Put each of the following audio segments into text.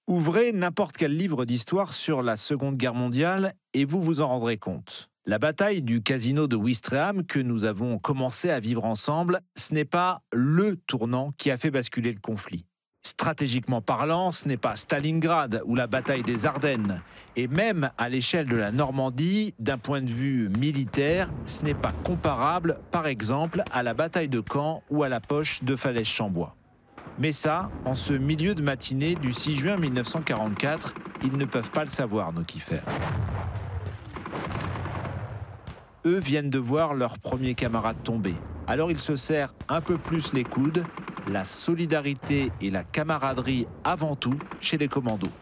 Ouvrez n'importe quel livre d'histoire sur la Seconde Guerre mondiale et vous vous en rendrez compte. La bataille du casino de Ouistreham que nous avons commencé à vivre ensemble, ce n'est pas le tournant qui a fait basculer le conflit. Stratégiquement parlant, ce n'est pas Stalingrad ou la bataille des Ardennes. Et même à l'échelle de la Normandie, d'un point de vue militaire, ce n'est pas comparable, par exemple, à la bataille de Caen ou à la poche de Falaise-Chambois. Mais ça, en ce milieu de matinée du 6 juin 1944, ils ne peuvent pas le savoir, nos kiffers. Eux viennent de voir leurs premiers camarades tomber. Alors ils se serrent un peu plus les coudes, la solidarité et la camaraderie avant tout chez les commandos.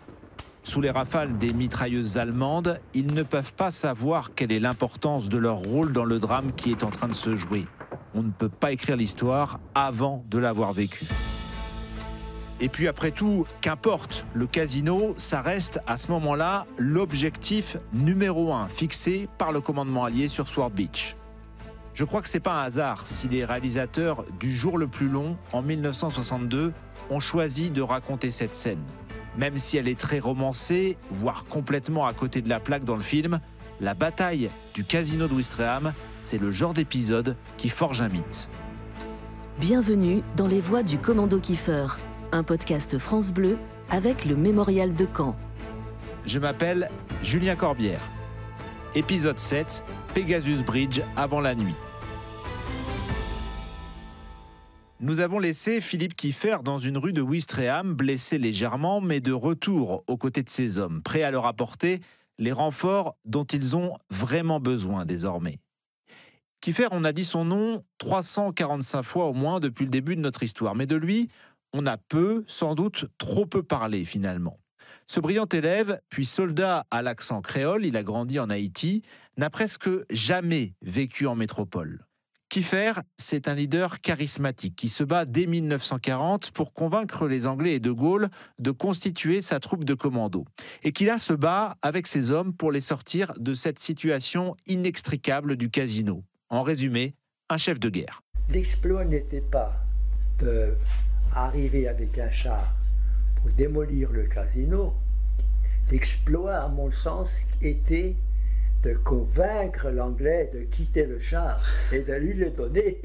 Sous les rafales des mitrailleuses allemandes, ils ne peuvent pas savoir quelle est l'importance de leur rôle dans le drame qui est en train de se jouer. On ne peut pas écrire l'histoire avant de l'avoir vécue. Et puis après tout, qu'importe, le casino, ça reste à ce moment-là l'objectif numéro 1 fixé par le commandement allié sur Sword Beach. Je crois que c'est pas un hasard si les réalisateurs du Jour le plus long, en 1962, ont choisi de raconter cette scène. Même si elle est très romancée, voire complètement à côté de la plaque dans le film, la bataille du casino de Ouistreham, c'est le genre d'épisode qui forge un mythe. Bienvenue dans les voix du Commando Kiefer, un podcast France Bleu avec le Mémorial de Caen. Je m'appelle Julien Corbière. Épisode 7, Pegasus Bridge avant la nuit. Nous avons laissé Philippe Kiefer dans une rue de Ouistreham, blessé légèrement, mais de retour aux côtés de ses hommes, prêts à leur apporter les renforts dont ils ont vraiment besoin désormais. Kiefer, on a dit son nom 345 fois au moins depuis le début de notre histoire, mais de lui, on a peu, sans doute trop peu parlé finalement. Ce brillant élève, puis soldat à l'accent créole, il a grandi en Haïti, n'a presque jamais vécu en métropole. Kiefer, c'est un leader charismatique qui se bat dès 1940 pour convaincre les Anglais et De Gaulle de constituer sa troupe de commandos. Et qui là se bat avec ses hommes pour les sortir de cette situation inextricable du casino. En résumé, un chef de guerre. L'exploit n'était pas d'arriver avec un char pour démolir le casino. L'exploit, à mon sens, était de convaincre l'Anglais de quitter le char et de lui le donner.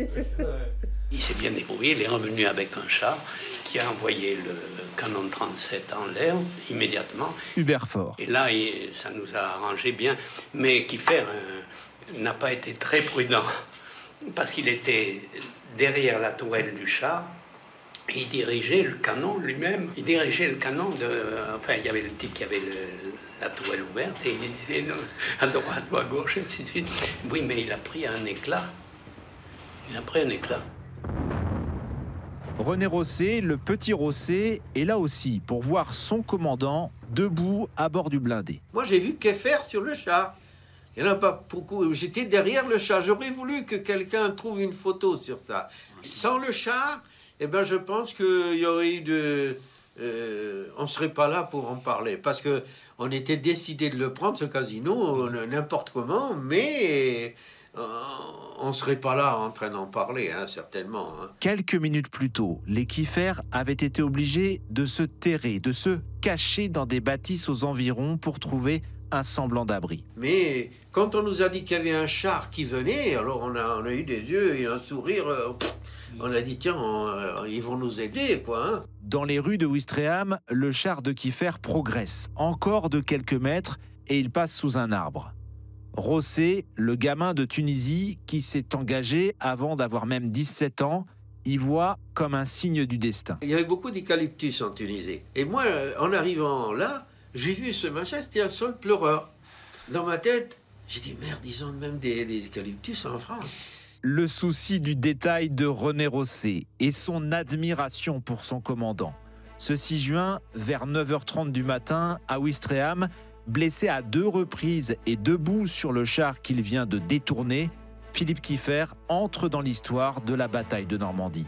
Il s'est bien débrouillé, il est revenu avec un char qui a envoyé le canon 37 en l'air immédiatement. Hubert Faure. Et là, ça nous a arrangé bien. Mais Kiefer n'a pas été très prudent parce qu'il était derrière la tourelle du char. Et il dirigeait le canon lui-même. Il dirigeait le canon de... Enfin, il y avait le type qui avait la tourelle ouverte et il disait non, à droite ou à gauche, et ainsi de suite. Oui, mais il a pris un éclat. Il a pris un éclat. René Rosset, le petit Rosset, est là aussi pour voir son commandant debout à bord du blindé. Moi, j'ai vu Kiefer sur le char. Il n'y en a pas beaucoup. J'étais derrière le char. J'aurais voulu que quelqu'un trouve une photo sur ça. Sans le char, eh ben, je pense qu'il y aurait eu de... on ne serait pas là pour en parler. Parce qu'on était décidé de le prendre, ce casino, n'importe comment, mais on ne serait pas là en train d'en parler, hein, certainement. Hein. Quelques minutes plus tôt, les Kiefer avaient été obligés de se terrer, de se cacher dans des bâtisses aux environs pour trouver un semblant d'abri. Mais quand on nous a dit qu'il y avait un char qui venait, alors on a eu des yeux et un sourire... on a dit, tiens, ils vont nous aider, quoi. Hein. Dans les rues de Ouistreham, le char de Kiefer progresse, encore de quelques mètres, et il passe sous un arbre. Rosset, le gamin de Tunisie, qui s'est engagé avant d'avoir même 17 ans, y voit comme un signe du destin. Il y avait beaucoup d'eucalyptus en Tunisie. Et moi, en arrivant là, j'ai vu ce machin, c'était un sol pleureur. Dans ma tête, j'ai dit, merde, ils ont même des eucalyptus en France. Le souci du détail de René Rosset et son admiration pour son commandant. Ce 6 juin, vers 9h30 du matin, à Ouistreham, blessé à 2 reprises et debout sur le char qu'il vient de détourner, Philippe Kiefer entre dans l'histoire de la bataille de Normandie.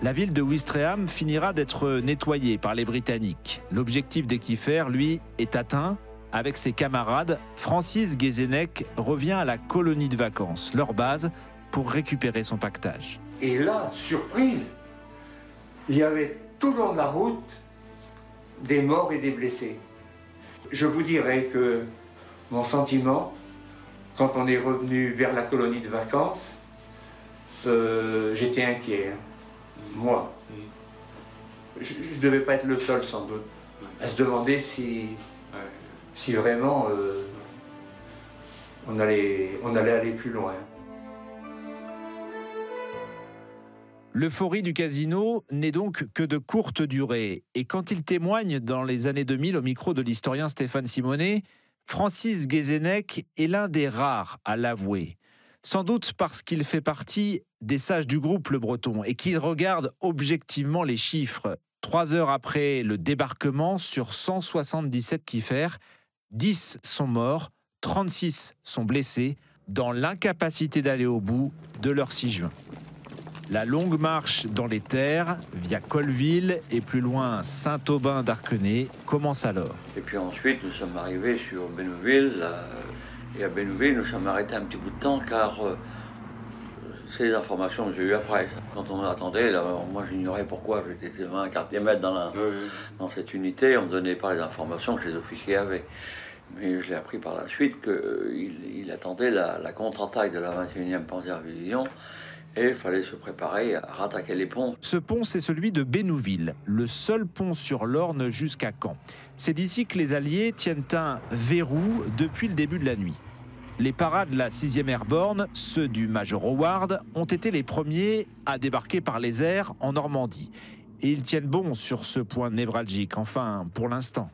La ville de Ouistreham finira d'être nettoyée par les Britanniques. L'objectif des Kiefer, lui, est atteint. Avec ses camarades, Francis Guézenec revient à la colonie de vacances, leur base, pour récupérer son pactage. Et là, surprise, il y avait tout le long de la route, des morts et des blessés. Je vous dirais que mon sentiment, quand on est revenu vers la colonie de vacances, j'étais inquiet. Hein. Moi. Je ne devais pas être le seul, sans doute, à se demander si vraiment on allait aller plus loin. L'euphorie du casino n'est donc que de courte durée. Et quand il témoigne dans les années 2000 au micro de l'historien Stéphane Simonet, Francis Guézenec est l'un des rares à l'avouer. Sans doute parce qu'il fait partie des sages du groupe Le Breton et qu'il regarde objectivement les chiffres. 3 heures après le débarquement, sur 177 kiffers, 10 sont morts, 36 sont blessés, dans l'incapacité d'aller au bout de leur 6 juin. La longue marche dans les terres, via Colleville et plus loin Saint-Aubin d'Arquenay, commence alors. Et puis ensuite, nous sommes arrivés sur Bénouville. Et à Bénouville, nous sommes arrêtés un petit bout de temps car c'est les informations que j'ai eues après. Quand on attendait, là, moi j'ignorais pourquoi j'étais 20 quartiers mètres dans cette unité. On ne me donnait pas les informations que les officiers avaient. Mais je l'ai appris par la suite qu'il attendait la contre-attaque de la 21e Panzerdivision. Et il fallait se préparer à rattaquer les ponts. Ce pont, c'est celui de Bénouville, le seul pont sur l'Orne jusqu'à Caen. C'est d'ici que les Alliés tiennent un verrou depuis le début de la nuit. Les paras de la 6e Airborne, ceux du Major Howard, ont été les premiers à débarquer par les airs en Normandie. Et ils tiennent bon sur ce point névralgique, enfin pour l'instant.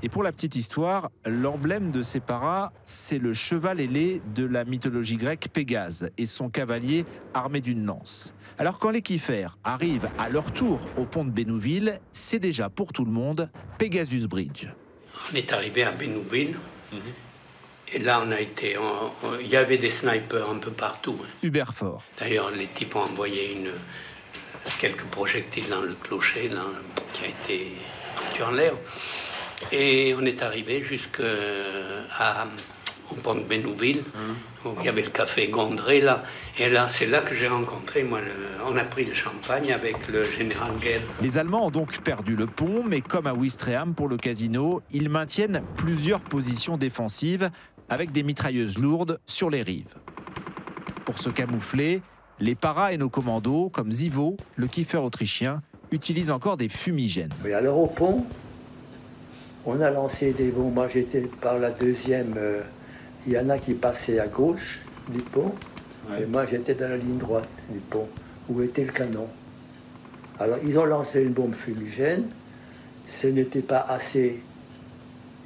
Et pour la petite histoire, l'emblème de ces paras, c'est le cheval ailé de la mythologie grecque Pégase et son cavalier armé d'une lance. Alors quand les kiffers arrivent à leur tour au pont de Bénouville, c'est déjà pour tout le monde Pegasus Bridge. On est arrivé à Bénouville, et là on a été... Il y avait des snipers un peu partout. Hein. Hubert Fort. D'ailleurs, les types ont envoyé quelques projectiles dans le clocher, là, qui a été foutu en l'air. Et on est arrivé jusqu'au pont de Bénouville, où il y avait le café Gondré, là. Et là, c'est là que j'ai rencontré, on a pris le champagne avec le général Guerre. Les Allemands ont donc perdu le pont, mais comme à Ouistreham pour le casino, ils maintiennent plusieurs positions défensives avec des mitrailleuses lourdes sur les rives. Pour se camoufler, les paras et nos commandos, comme Zivo, le kiffer autrichien, utilisent encore des fumigènes. Et alors au pont, on a lancé des bombes. Moi, j'étais par la 2e. Il y en a qui passaient à gauche du pont. Ouais. Et moi, j'étais dans la ligne droite du pont, où était le canon. Alors, ils ont lancé une bombe fumigène. Ce n'était pas assez.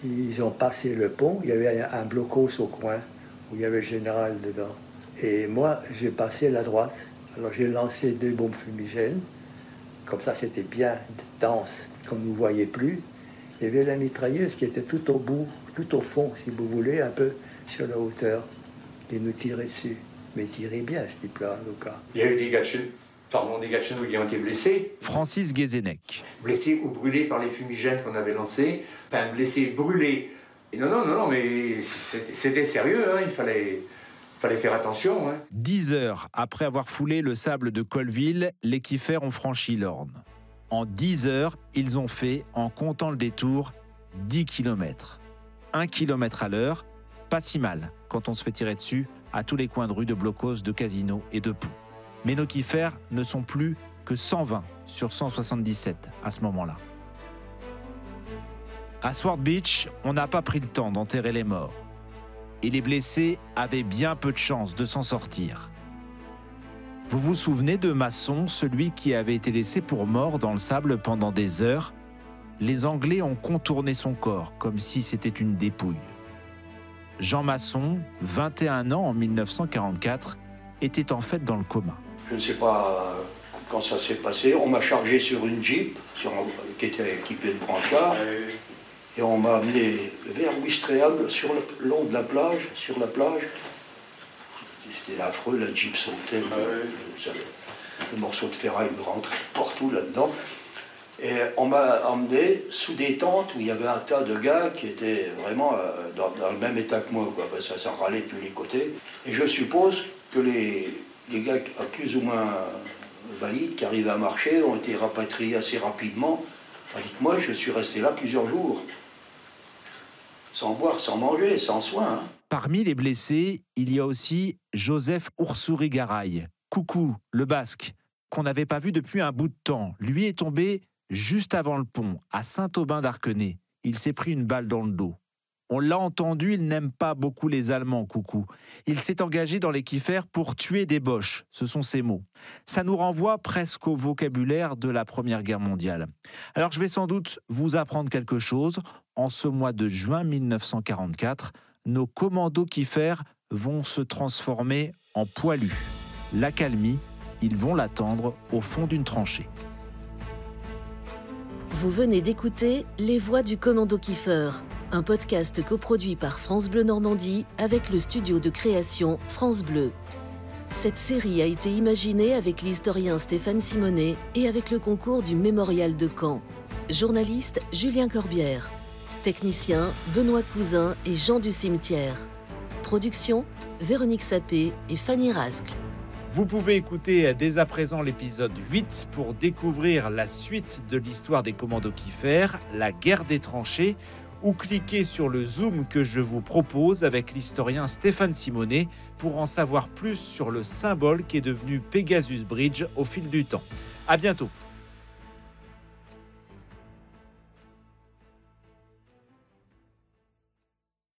Ils ont passé le pont. Il y avait un blocos au coin, où il y avait le général dedans. Et moi, j'ai passé la droite. Alors, j'ai lancé 2 bombes fumigènes. Comme ça, c'était bien dense, qu'on ne nous voyait plus. Il y avait la mitrailleuse qui était tout au bout, tout au fond, si vous voulez, un peu sur la hauteur, qui nous tirait dessus. Mais il tirait bien, ce type-là, en tout cas. Il y a eu des gars de chez nous qui ont été blessés. Francis Guézenec. Blessés ou brûlés par les fumigènes qu'on avait lancés. Enfin, blessés, brûlés. Et non, mais c'était sérieux, hein, il fallait faire attention. Hein. 10 heures après avoir foulé le sable de Colleville, les kiffers ont franchi l'Orne. En 10 heures, ils ont fait, en comptant le détour, 10 km. 1 km à l'heure, pas si mal quand on se fait tirer dessus à tous les coins de rue de blocos, de casinos et de ponts. Mais nos kiffers ne sont plus que 120 sur 177 à ce moment-là. À Sword Beach, on n'a pas pris le temps d'enterrer les morts. Et les blessés avaient bien peu de chances de s'en sortir. Vous vous souvenez de Masson, celui qui avait été laissé pour mort dans le sable pendant des heures? Les Anglais ont contourné son corps, comme si c'était une dépouille. Jean Masson, 21 ans en 1944, était en fait dans le coma. Je ne sais pas quand ça s'est passé. On m'a chargé sur une Jeep qui était équipée de brancards. Et on m'a amené vers Ouistreham, sur le long de la plage, sur la plage. C'était affreux, la Jeep sautait, le morceau de ferraille me rentrait partout là-dedans. Et on m'a emmené sous des tentes où il y avait un tas de gars qui étaient vraiment dans le même état que moi, quoi. Ça râlait de tous les côtés. Et je suppose que les gars plus ou moins valides qui arrivaient à marcher ont été rapatriés assez rapidement. Tandis que moi, je suis resté là plusieurs jours, sans boire, sans manger, sans soins. Parmi les blessés, il y a aussi Joseph Ursourigaray, Coucou, le Basque, qu'on n'avait pas vu depuis un bout de temps. Lui est tombé juste avant le pont, à Saint-Aubin-d'Arquenay. Il s'est pris une balle dans le dos. On l'a entendu, il n'aime pas beaucoup les Allemands, Coucou. Il s'est engagé dans les Kiefers pour tuer des Boches, ce sont ses mots. Ça nous renvoie presque au vocabulaire de la Première Guerre mondiale. Alors je vais sans doute vous apprendre quelque chose. En ce mois de juin 1944, nos commandos Kiefers vont se transformer en poilus. L'accalmie, ils vont l'attendre au fond d'une tranchée. Vous venez d'écouter Les Voix du Commando Kiefer, un podcast coproduit par France Bleu Normandie avec le studio de création France Bleu. Cette série a été imaginée avec l'historien Stéphane Simonet et avec le concours du Mémorial de Caen. Journaliste Julien Corbière. Technicien Benoît Cousin et Jean du Cimetière. Production Véronique Sapé et Fanny Rascle. Vous pouvez écouter dès à présent l'épisode 8 pour découvrir la suite de l'histoire des commandos Kiefers, la guerre des tranchées, ou cliquez sur le zoom que je vous propose avec l'historien Stéphane Simonet pour en savoir plus sur le symbole qui est devenu Pegasus Bridge au fil du temps. À bientôt.